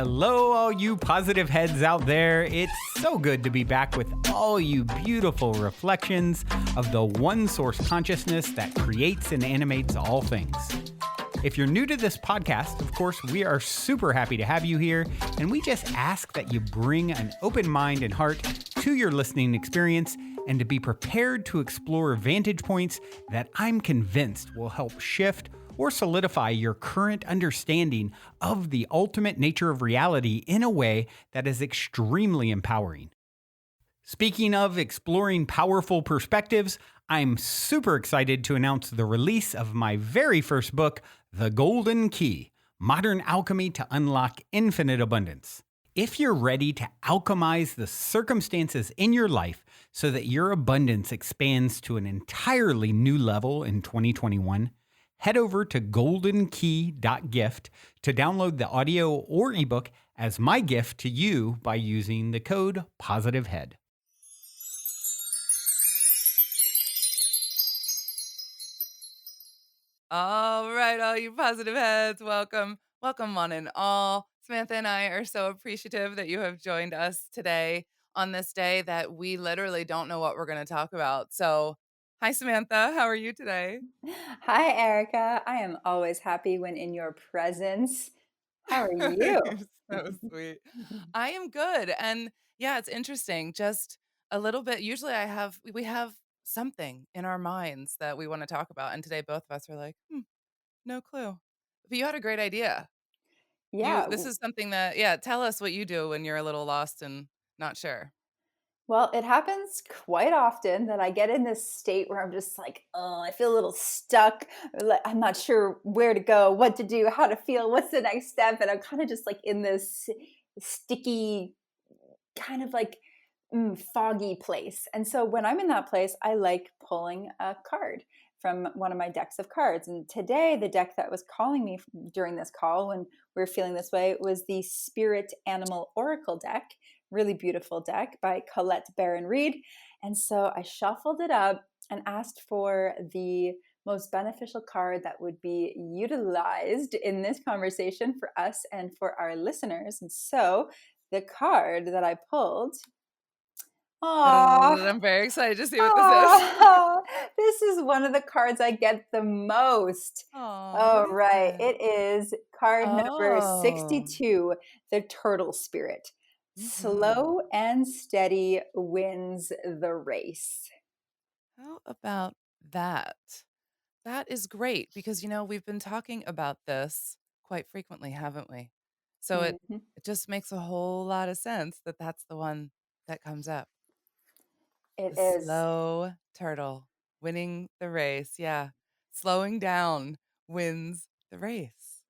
hello, all you positive heads out there. It's so good to be back with all you beautiful reflections of the one source consciousness that creates and animates all things. If you're new to this podcast, of course, we are super happy to have you here, and we just ask that you bring an open mind and heart to your listening experience and to be prepared to explore vantage points that I'm convinced will help shift or solidify your current understanding of the ultimate nature of reality in a way that is extremely empowering. Speaking of exploring powerful perspectives, I'm super excited to announce the release of my very first book, The Golden Key: Modern Alchemy to Unlock Infinite Abundance. If you're ready to alchemize the circumstances in your life so that your abundance expands to an entirely new level in 2021, head over to goldenkey.gift to download the audio or ebook as my gift to you by using the code POSITIVEHEAD. All right, all you positive heads, welcome. Welcome one and all. Samantha and I are so appreciative that you have joined us today on this day that we literally don't know what we're going to talk about. So, hi, Samantha. How are you today? Hi, Erica. I am always happy when in your presence. How are you? You're so sweet. I am good. And yeah, it's interesting. Just a little bit. Usually we have something in our minds that we want to talk about. And today both of us are like, no clue. But you had a great idea. Yeah, This is something that yeah, tell us what you do when you're a little lost and not sure. well, it happens quite often that I get in this state where I'm just like, oh, I feel a little stuck. I'm not sure where to go, what to do, how to feel, what's the next step. And I'm kind of just like in this sticky, kind of like foggy place. And so when I'm in that place, I like pulling a card from one of my decks of cards. And today, the deck that was calling me during this call when we were feeling this way was the Spirit Animal Oracle deck. Really beautiful deck by Colette Baron Reed. And so I shuffled it up and asked for the most beneficial card that would be utilized in this conversation for us and for our listeners. And so the card that I pulled. Oh, I'm very excited to see what this is. oh, this is one of the cards I get the most. Oh, what Oh, is right. it? It is card number Oh. 62, the Turtle Spirit. Mhm. Slow and steady wins the race. How about that? That is great because we've been talking about this quite frequently, haven't we? So Mhm. it just makes a whole lot of sense that that's the one that comes up. It The is. slow turtle winning the race. Yeah. Slowing down wins the race.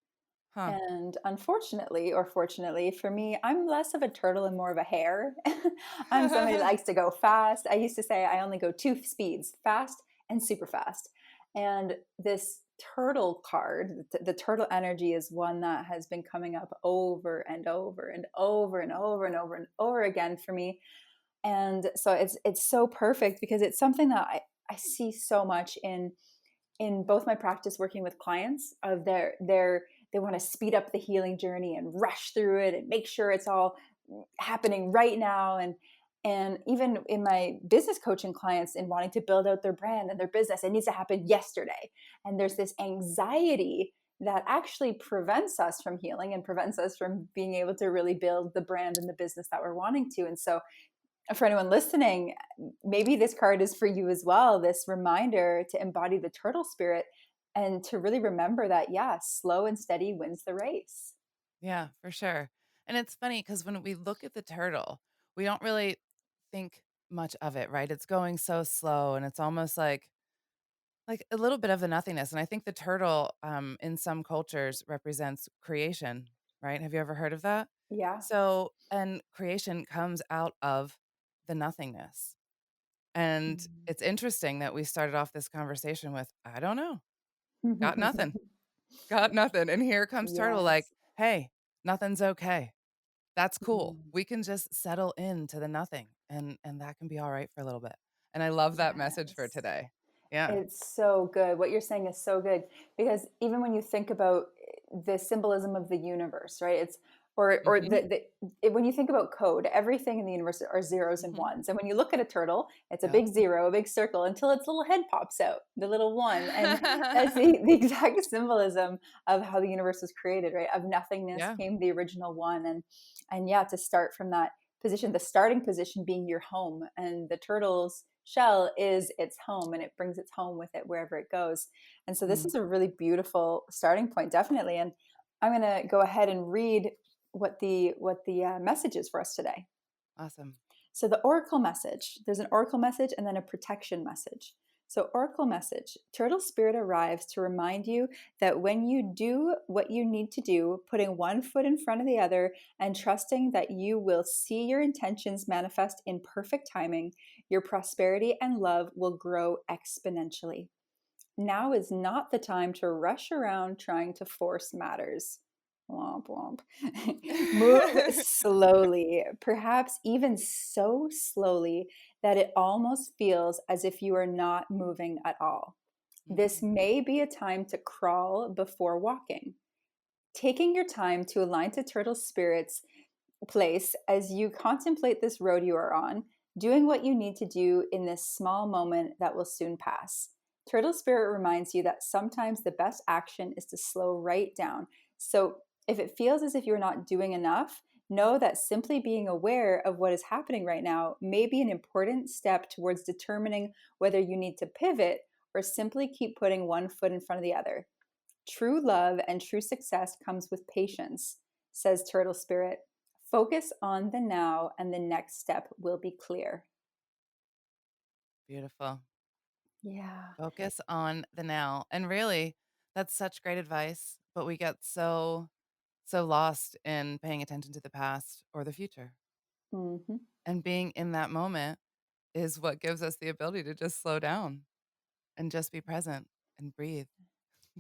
Huh. And unfortunately, or fortunately for me, I'm less of a turtle and more of a hare. I'm somebody that likes to go fast. I used to say I only go two speeds, fast and super fast. And this turtle card, the turtle energy, is one that has been coming up over and over and over and over and over and over again for me. And so it's so perfect because it's something that I see so much in both my practice working with clients of they want to speed up the healing journey and rush through it and make sure it's all happening right now, and even in my business coaching clients in wanting to build out their brand and their business, it needs to happen yesterday. And there's this anxiety that actually prevents us from healing and prevents us from being able to really build the brand and the business that we're wanting to. And so for anyone listening, maybe this card is for you as well. This reminder to embody the turtle spirit and to really remember that, yeah, slow and steady wins the race. Yeah, for sure. And it's funny because when we look at the turtle, we don't really think much of it, right? It's going so slow and it's almost like a little bit of the nothingness. And I think the turtle in some cultures represents creation, right? Have you ever heard of that? Yeah. So, and creation comes out of the nothingness. And it's interesting that we started off this conversation with, I don't know, got nothing, got nothing. And here comes turtle like, Yes. hey, nothing's okay. That's cool. Mm. We can just settle into the nothing and that can be all right for a little bit. And I love that message for Yes. today. Yeah. It's so good. What you're saying is so good because even when you think about the symbolism of the universe, right? It's or Hmm. when you think about code, everything in the universe are zeros and Hmm. ones. And when you look at a turtle, it's a Yep. big zero, a big circle, until its little head pops out, the little one. And that's the exact symbolism of how the universe was created, right? Of nothingness Yeah. came the original one. And yeah, to start from that position, the starting position being your home, and the turtle's shell is its home, and it brings its home with it wherever it goes. And so this Mm. is a really beautiful starting point, definitely. And I'm going to go ahead and read what the message is for us today. Awesome. So the oracle message, there's an oracle message and then a protection message. So oracle message, turtle spirit arrives to remind you that when you do what you need to do, putting one foot in front of the other and trusting that you will see your intentions manifest in perfect timing, your prosperity and love will grow exponentially. Now is not the time to rush around trying to force matters. Womp womp. Move slowly, perhaps even so slowly that it almost feels as if you are not moving at all. This Mm. may be a time to crawl before walking. Taking your time to align to turtle spirit's place as you contemplate this road you are on, doing what you need to do in this small moment that will soon pass. Turtle Spirit reminds you that sometimes the best action is to slow right down. So if it feels as if you're not doing enough, know that simply being aware of what is happening right now may be an important step towards determining whether you need to pivot or simply keep putting one foot in front of the other. True love and true success comes with patience, says Turtle Spirit. Focus on the now, and the next step will be clear. Beautiful. Yeah. Focus on the now. And really, that's such great advice, but we get so lost in paying attention to the past or the future. Hmm. And being in that moment is what gives us the ability to just slow down and just be present and breathe.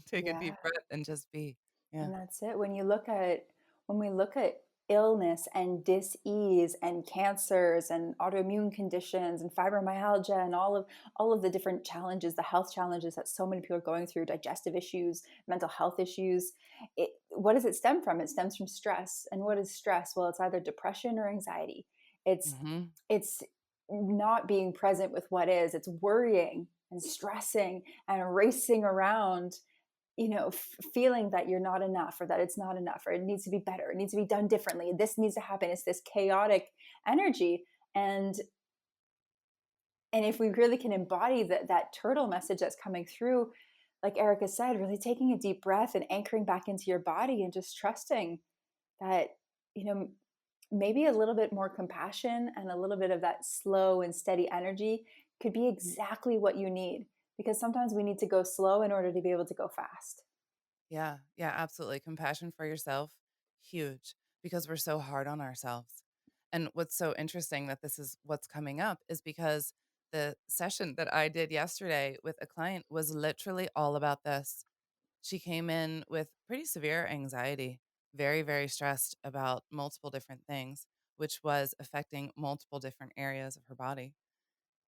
Take a Yeah. deep breath and just be. Yeah. And that's it. When we look at illness and dis-ease and cancers and autoimmune conditions and fibromyalgia and all of the different challenges, the health challenges that so many people are going through, digestive issues, mental health issues, what does it stem from? It stems from stress. And what is stress? Well, it's either depression or anxiety. It's Hmm. it's not being present with what is. It's worrying and stressing and racing around, feeling that you're not enough, or that it's not enough, or it needs to be better, it needs to be done differently, this needs to happen. It's this chaotic energy. And if we really can embody that turtle message that's coming through, like Erica said, really taking a deep breath and anchoring back into your body and just trusting that, you know maybe a little bit more compassion and a little bit of that slow and steady energy could be exactly what you need, because sometimes we need to go slow in order to be able to go fast. Yeah. Yeah. Absolutely. Compassion for yourself, huge, because we're so hard on ourselves. And what's so interesting that this is what's coming up is because the session that I did yesterday with a client was literally all about this. She came in with pretty severe anxiety, very, very stressed about multiple different things, which was affecting multiple different areas of her body.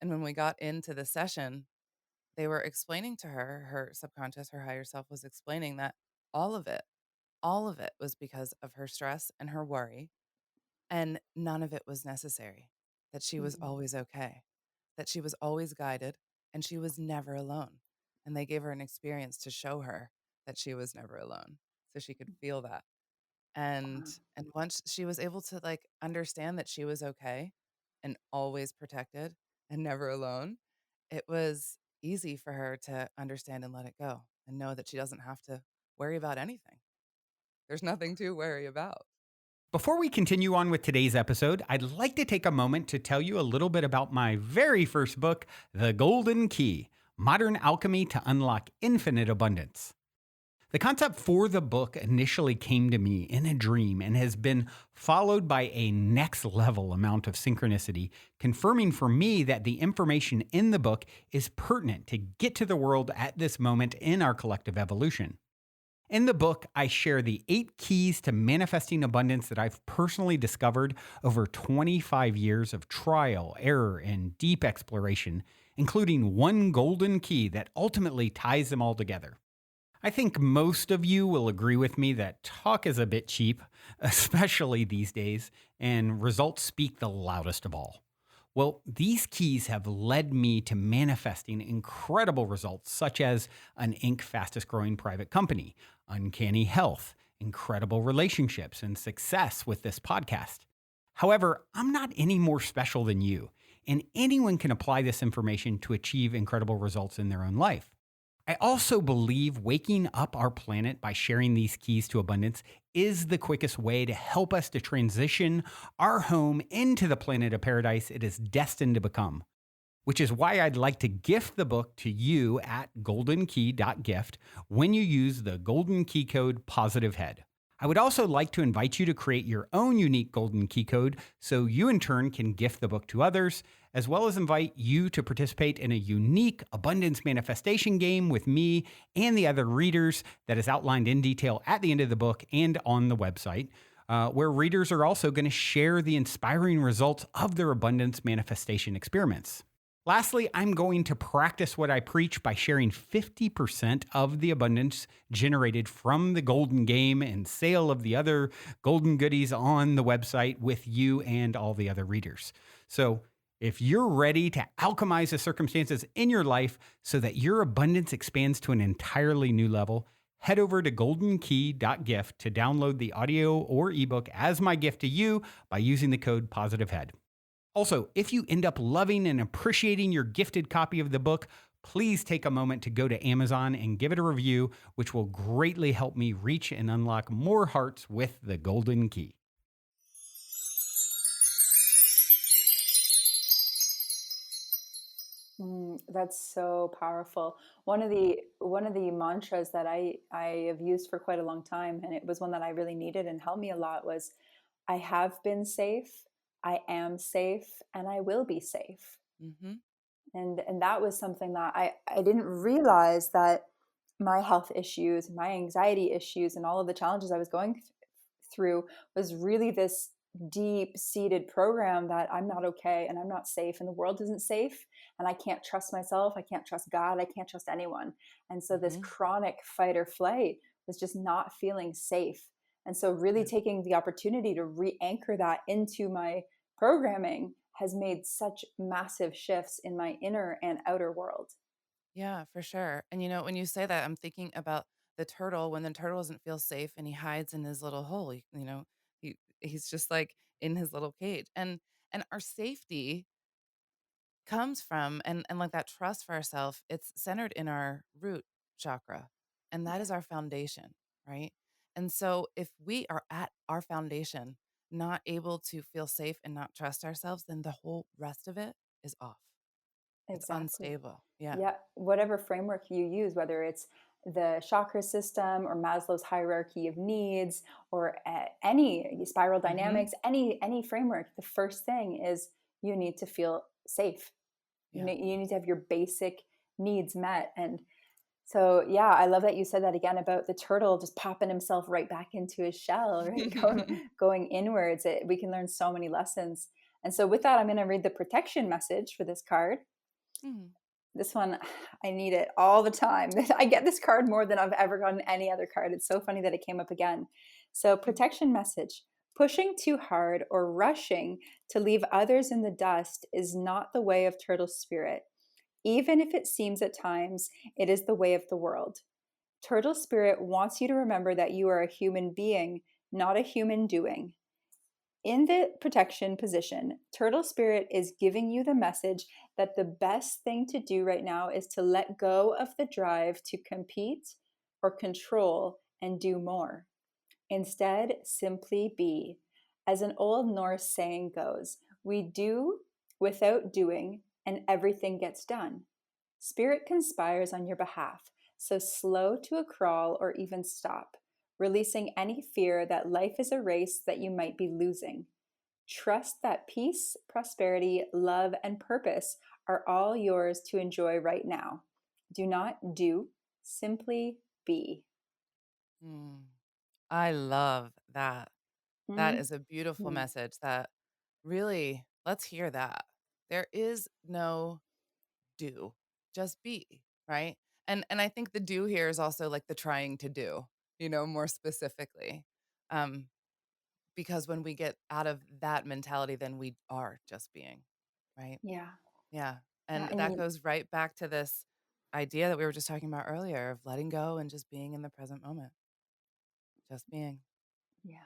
And when we got into the session, they were explaining to her, her subconscious, her higher self was explaining that all of it, all of it was because of her stress and her worry. And none of it was necessary, that she was Mhm. always okay, that she was always guided and she was never alone. And they gave her an experience to show her that she was never alone so she could feel that. And Wow. and once she was able to like understand that she was okay and always protected and never alone, it was easy for her to understand and let it go and know that she doesn't have to worry about anything. There's nothing to worry about. Before we continue on with today's episode, I'd like to take a moment to tell you a little bit about my very first book, The Golden Key: Modern Alchemy to Unlock Infinite Abundance. The concept for the book initially came to me in a dream and has been followed by a next level amount of synchronicity, confirming for me that the information in the book is pertinent to get to the world at this moment in our collective evolution. In the book, I share the 8 keys to manifesting abundance that I've personally discovered over 25 years of trial, error, and deep exploration, including one golden key that ultimately ties them all together. I think most of you will agree with me that talk is a bit cheap, especially these days, and results speak the loudest of all. Well, these keys have led me to manifesting incredible results, such as an Inc. fastest growing private company, uncanny health, incredible relationships, and success with this podcast. However, I'm not any more special than you, and anyone can apply this information to achieve incredible results in their own life. I also believe waking up our planet by sharing these keys to abundance is the quickest way to help us to transition our home into the planet of paradise it is destined to become. Which is why I'd like to gift the book to you at goldenkey.gift when you use the golden key code POSITIVEHEAD. I would also like to invite you to create your own unique golden key code so you in turn can gift the book to others, as well as invite you to participate in a unique abundance manifestation game with me and the other readers that is outlined in detail at the end of the book and on the website, where readers are also going to share the inspiring results of their abundance manifestation experiments. Lastly, I'm going to practice what I preach by sharing 50% of the abundance generated from the golden game and sale of the other golden goodies on the website with you and all the other readers. So if you're ready to alchemize the circumstances in your life so that your abundance expands to an entirely new level, head over to goldenkey.gift to download the audio or ebook as my gift to you by using the code POSITIVEHEAD. Also, if you end up loving and appreciating your gifted copy of the book, please take a moment to go to Amazon and give it a review, which will greatly help me reach and unlock more hearts with the golden key. That's so powerful. One of the mantras that I have used for quite a long time, and it was one that I really needed and helped me a lot, was I have been safe, I am safe, and I will be safe. Mm-hmm. And that was something that I didn't realize that my health issues, my anxiety issues, and all of the challenges I was going through was really this deep seated program that I'm not okay and I'm not safe and the world isn't safe and I can't trust myself, I can't trust God, I can't trust anyone. And so this Mm-hmm. chronic fight or flight was just not feeling safe. And so really Yeah. taking the opportunity to re-anchor that into my programming has made such massive shifts in my inner and outer world. Yeah, for sure. And when you say that, I'm thinking about the turtle when the turtle doesn't feel safe and he hides in his little hole. He's just like in his little cage. And our safety comes from and like that trust for ourselves, it's centered in our root chakra. And that Yeah, is our foundation, right? And so if we are at our foundation, not able to feel safe and not trust ourselves, then the whole rest of it is off. It's exactly. unstable. Yeah. Yeah, whatever framework you use, whether it's the chakra system or Maslow's hierarchy of needs or any spiral Hmm. dynamics, any framework, the first thing is you need to feel safe. You Yeah. need, you need to have your basic needs met. And so, yeah, I love that you said that again about the turtle just popping himself right back into his shell, right? Going inwards. We can learn so many lessons. And so, with that, I'm going to read the protection message for this card. Mhm. This one, I need it all the time. I get this card more than I've ever gotten any other card. It's so funny that it came up again. So, Mm. protection message: pushing too hard or rushing to leave others in the dust is not the way of turtle spirit. Even if it seems at times it is the way of the world. Turtle spirit wants you to remember that you are a human being, not a human doing. In the protection position, Turtle Spirit is giving you the message that the best thing to do right now is to let go of the drive to compete or control and do more. Instead, simply be. As an old Norse saying goes, we do without doing, and everything gets done. Spirit conspires on your behalf, so slow to a crawl or even stop, releasing any fear that life is a race that you might be losing. Trust that peace, prosperity, love, and purpose are all yours to enjoy right now. Do not do, simply be. Mm. I love that. That is a beautiful Mhm. message that really, let's hear that. There is no do, just be, right? And I think the do here is also like the trying to do, more specifically. Um, because when we get out of that mentality, then we are just being, right? Yeah. Yeah. Yeah. And And that goes right back to this idea that we were just talking about earlier of letting go and just being in the present moment, just being. yeah.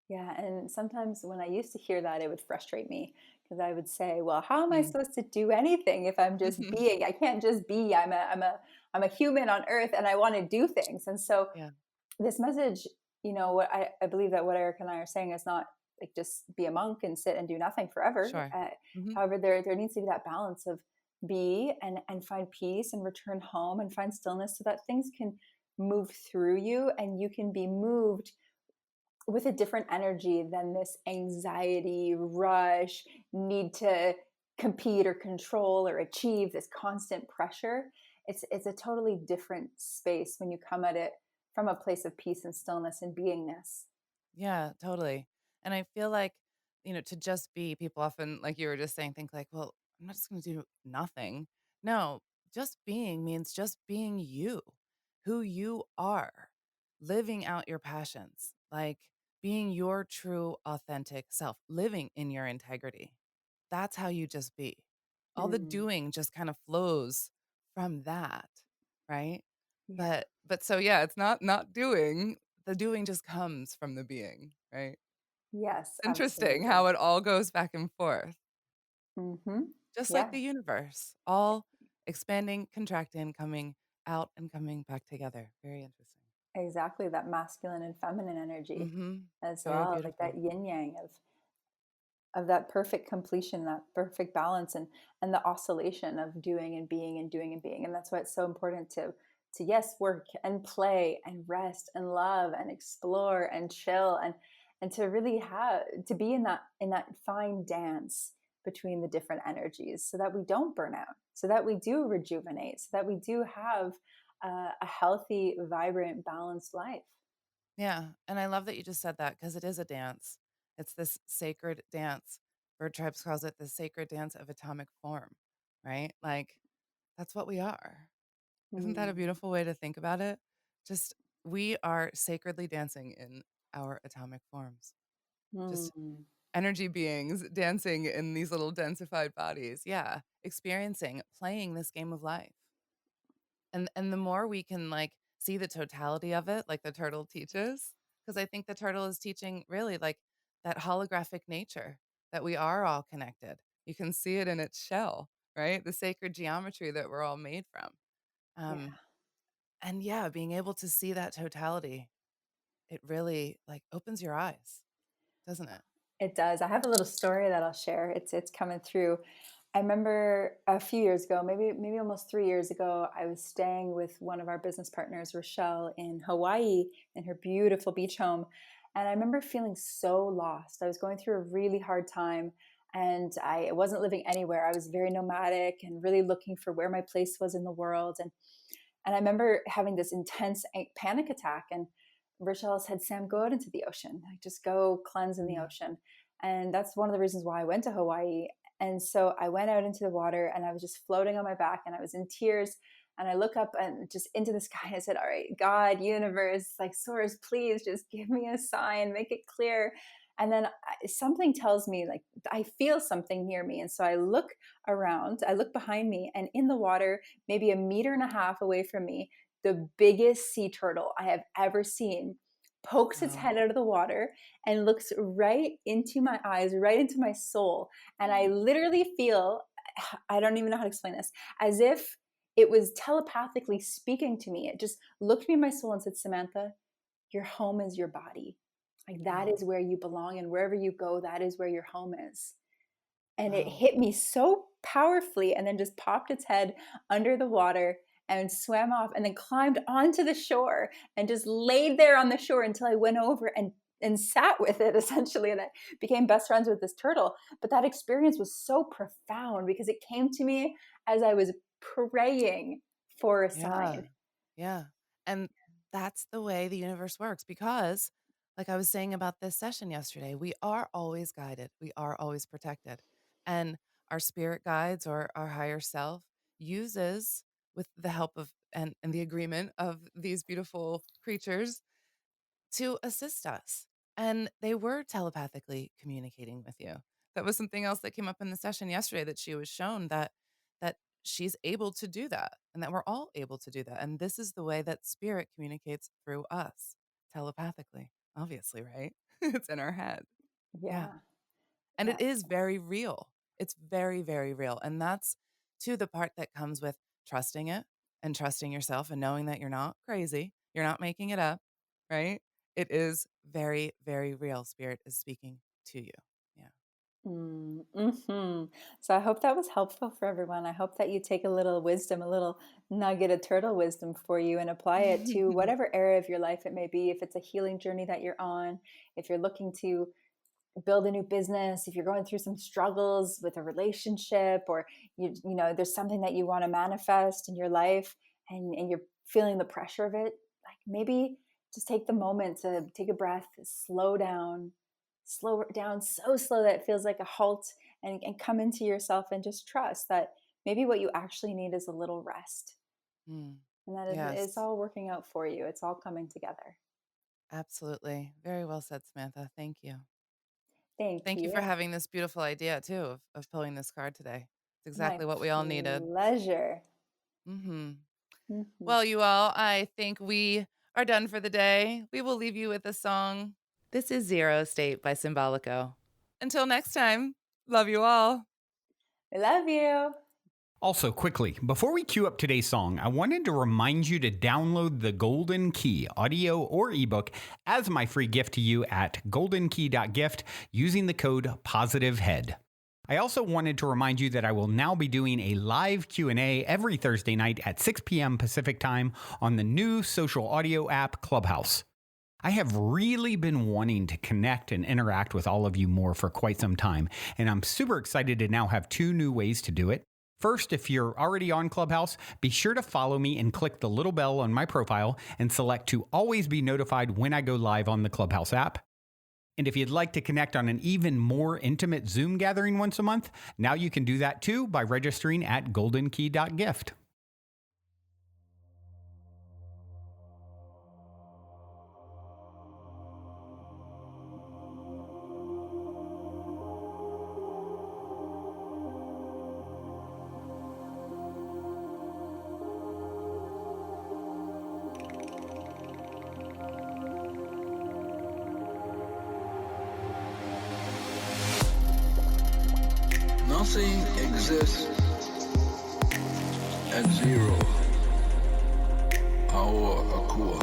Yeah, and sometimes when I used to hear that, it would frustrate me because I would say, "Well, how am I Mm. supposed to do anything if I'm just being? I can't just be. I'm a human on Earth, and I want to do things." And so Yeah, this message, what I believe that what Eric and I are saying is not like just be a monk and sit and do nothing forever. sure. Hmm. However, there needs to be that balance of be and find peace and return home and find stillness so that things can move through you and you can be moved with a different energy than this anxiety, rush, need to compete or control or achieve, this constant pressure. It's a totally different space when you come at it from a place of peace and stillness and beingness. Yeah, totally. And I feel like, to just be, people often, like you were just saying, think like, well, I'm not just going to do nothing. No, just being means just being you, who you are, living out your passions, like being your true, authentic self, living in your integrity. That's how you just be. All the Mm, doing just kind of flows from that, right? yeah. But so yeah, it's not doing. The doing just comes from the being, right? Yes, Interesting absolutely. how it all goes back and forth, Hmm. just like Yeah, the universe, all expanding, contracting, coming out and coming back together. Very interesting. exactly. That masculine and feminine energy Mhm. as Very well, like that beautiful. yin yang of that perfect completion, that perfect balance, and the oscillation of doing and being and doing and being. And that's why it's so important to yes, work and play and rest and love and explore and chill and to really have to be in that fine dance between the different energies so that we don't burn out, so that we do rejuvenate, so that we do have a healthy, vibrant, balanced life. Yeah, and I love that you just said that because it is a dance. It's this sacred dance. Bird Tribes calls it the sacred dance of atomic form, right? Like, that's what we are. Isn't that a Mm. beautiful way to think about it? Just we are sacredly dancing in our atomic forms. Just Mm. energy beings dancing in these little densified bodies. Yeah, experiencing, playing this game of life. And the more we can like see the totality of it, like the turtle teaches, because I think the turtle is teaching really like that holographic nature that we are all connected. You can see it in its shell, right? The sacred geometry that we're all made from. Yeah. Um, and yeah, being able to see that totality, it really like opens your eyes, doesn't it? It does. I have a little story that I'll share. It's coming through. I remember a few years ago, maybe almost 3 years ago, I was staying with one of our business partners, Rochelle, in Hawaii, in her beautiful beach home, and I remember feeling so lost. I was going through a really hard time, and I wasn't living anywhere. I was very nomadic and really looking for where my place was in the world, and I remember having this intense panic attack. And Rochelle said, Sam, go out into the ocean. Like, just go cleanse in the Mm. ocean. And that's one of the reasons why I went to Hawaii. And so I went out into the water and I was just floating on my back and I was in tears. And I look up and just into the sky and I said, all right, God, universe, like source, please just give me a sign, make it clear. And then something tells me, like, I feel something near me. And so I look around, I look behind me, and in the water, maybe a meter and a half away from me, the biggest sea turtle I have ever seen pokes its Wow. head out of the water and looks right into my eyes, right into my soul. And I literally feel, I don't even know how to explain this, as if it was telepathically speaking to me. It just looked me in my soul and said, Samantha, your home is your body. Like, that Oh, is where you belong. And wherever you go, that is where your home is. And it oh, hit me so powerfully and then just popped its head under the water and swam off and then climbed onto the shore and just laid there on the shore until I went over and sat with it essentially, and I became best friends with this turtle. But that experience was so profound because it came to me as I was praying for a yeah. sign. Yeah. And that's the way the universe works because, like I was saying about this session yesterday, we are always guided, we are always protected. And our spirit guides or our higher self uses with the help of and the agreement of these beautiful creatures to assist us. And they were telepathically communicating with you. That was something else that came up in the session yesterday, that she was shown that she's able to do that, and that we're all able to do that. And this is the way that spirit communicates through us, telepathically, obviously, right? It's in our head. Yeah. Yeah. And Yeah. it is very real. It's very, very real. And that's to the part that comes with trusting it and trusting yourself and knowing that you're not crazy. You're not making it up, right? It is very, very real. Spirit is speaking to you. Yeah. Mm-hmm. So I hope that was helpful for everyone. I hope that you take a little wisdom, a little nugget of turtle wisdom for you, and apply it to whatever area of your life it may be. If it's a healing journey that you're on, if you're looking to build a new business, if you're going through some struggles with a relationship, or you know there's something that you want to manifest in your life, and you're feeling the pressure of it, like maybe just take the moment to take a breath, slow it down, so slow that it feels like a halt, and come into yourself and just trust that maybe what you actually need is a little rest, Mm. and that Yes, it's all working out for you. It's all coming together. absolutely. Very well said, Samantha. Thank you. Thank Thank you for you. having this beautiful idea, too, of pulling this card today. It's My exactly what we all needed. pleasure. Hmm. Mhm. Well, you all, I think we are done for the day. We will leave you with a song. This is Zero State by Symbolico. Until next time, love you all. I love you. Also, quickly, before we cue up today's song, I wanted to remind you to download the Golden Key, audio or ebook, as my free gift to you at goldenkey.gift using the code POSITIVEHEAD. I also wanted to remind you that I will now be doing a live Q&A every Thursday night at 6 p.m. Pacific time on the new social audio app Clubhouse. I have really been wanting to connect and interact with all of you more for quite some time, and I'm super excited to now have 2 new ways to do it. First, if you're already on Clubhouse, be sure to follow me and click the little bell on my profile and select to always be notified when I go live on the Clubhouse app. And if you'd like to connect on an even more intimate Zoom gathering once a month, now you can do that too by registering at goldenkey.gift. Nothing exists at zero, our Akua.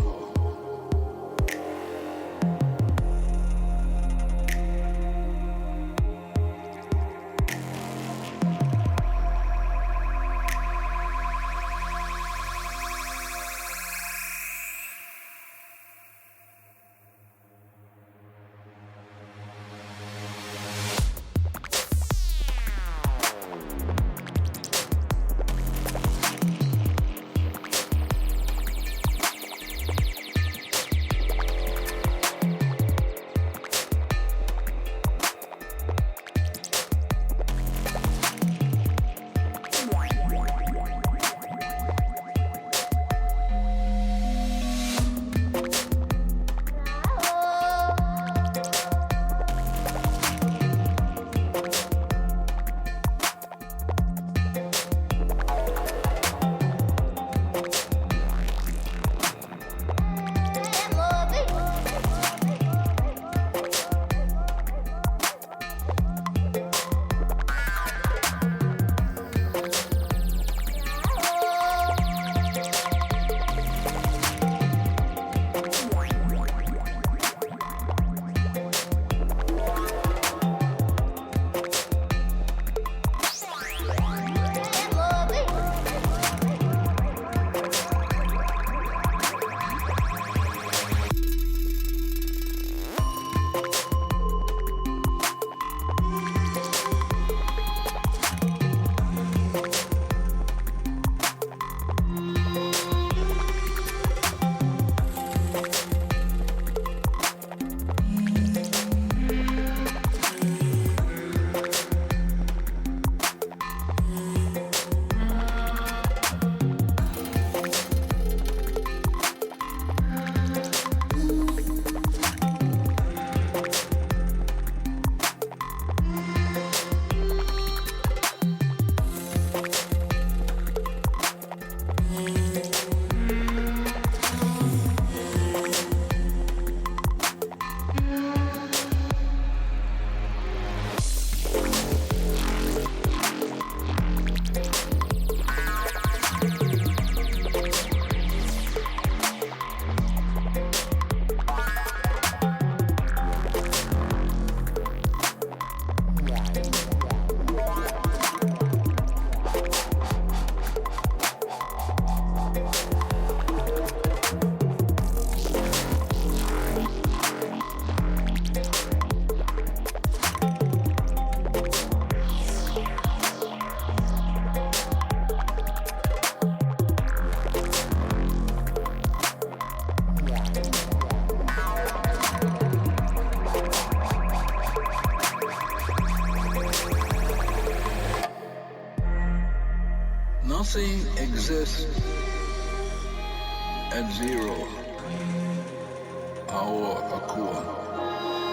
Nothing exists at 0 hour Akua.